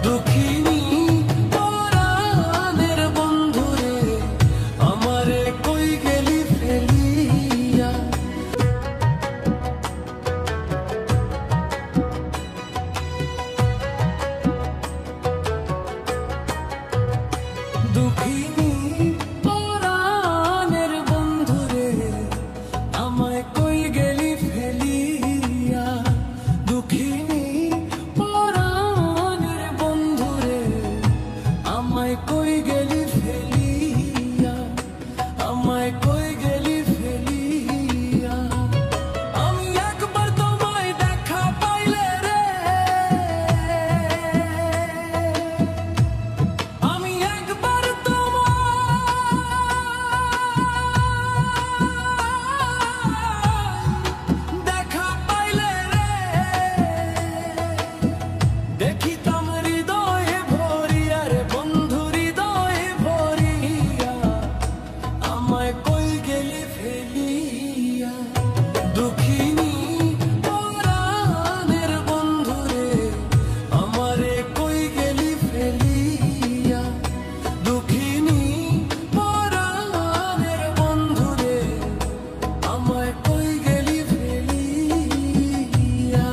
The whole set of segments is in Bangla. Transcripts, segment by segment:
দুঃখিনী পরাণের বন্ধুরে আমারে কই গেলি ফেলিয়া। দুঃখিনী পরাণের বন্ধুরে আমায় কই গেলি ফেলিয়া। দুঃখিনী পরাণের বন্ধুরে আমায় কই গেলি ফেলিয়া, আমায় কই গেলি ফেলিয়া। আমি একবার তোমায় দেখা পাইলে রে, আমি একবার দেখা পাইলে রে, দেখিতাম হৃদয়ে ভরিয়া রে বন্ধু হৃদয়ে ভরিয়া, আমায় কই গেলি ফেলিয়া। দুঃখিনী পরাণের বন্ধুরে আমারে কই গেলি ফেলিয়া। দুঃখিনী পরাণের বন্ধুরে আমায় কই গেলি ফেলিয়া।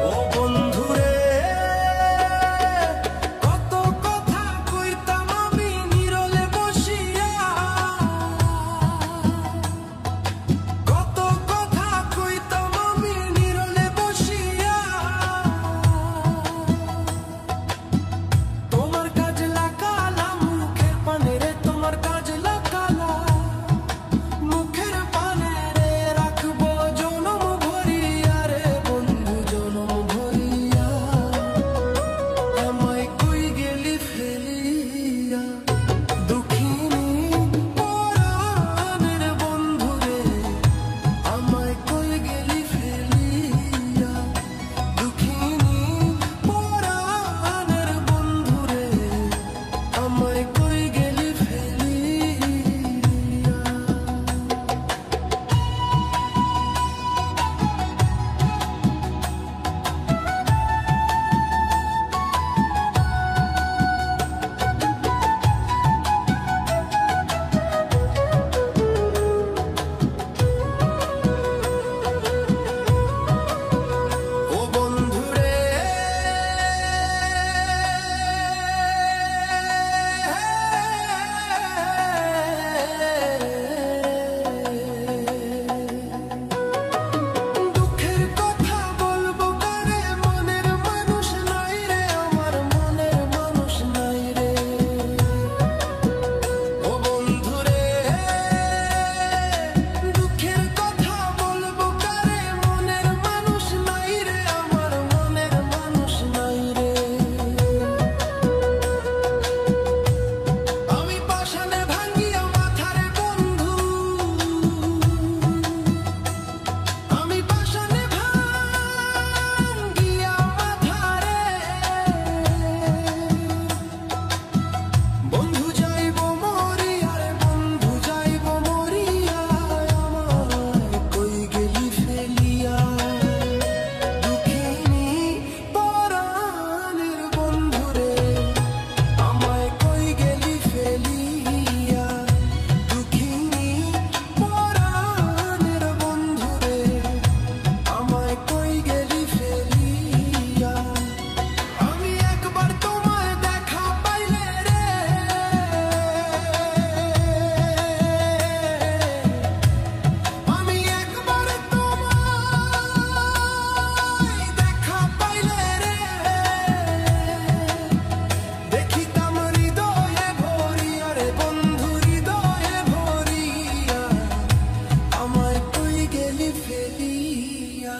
ও বন্ধুরে কত কথা কইতাম আমি নীরলে বসিয়া, কত কথা কইতাম আমি নীরলে বসিয়া। তোমার কাজ লাগালাম মুখের পানে রে, তোমার কাজ লাগালাম মুখের পানে রে, রাখবো জনম ভরিয়া রে বন্ধু জনম ভরিয়া। আমায় কই গেলি ফেলিয়া। দুঃখিনী পরাণের বন্ধুরে আমায় কই গেলি ফেলিয়া। দুঃখিনী পরাণের বন্ধুরে আমায় কই গেলি ফেলিয়া। ও বন্ধুরে দুঃখের কথা বলবো কারে, মনের মানুষ নাই রে আমার, মনের মানুষ নাই রে। ও বন্ধুরে দুঃখের কথা বলবো কারে, মনের মানুষ নাই রে আমার, মনের মানুষ নাই রে। আমি পাষাণে ভাঙ্গিয়া মাথারে বন্ধু, আমি পাষাণে ভাঙ্গিয়া মাথারে বন্ধু যাইব মরিয়া রে, বন্ধু যাইব মরিয়া। আমায় কই গেলি ফেলিয়া। দুঃখিনী পরাণের বন্ধুরে আমায় কই গেলি ফেলিয়া। দুঃখিনী পরাণের বন্ধুরে আমায় কই গেলি ফেলিয়া। আমি একবার তোমায় দেখা পাইলে রে, আমি একবার তোমায় দেখা পাইলে রে, দেখিতাম হৃদয়ে ভরিয়া রে বন্ধু হৃদয়ে ভরিয়া, আমায় কই গেলি ফেলিয়া।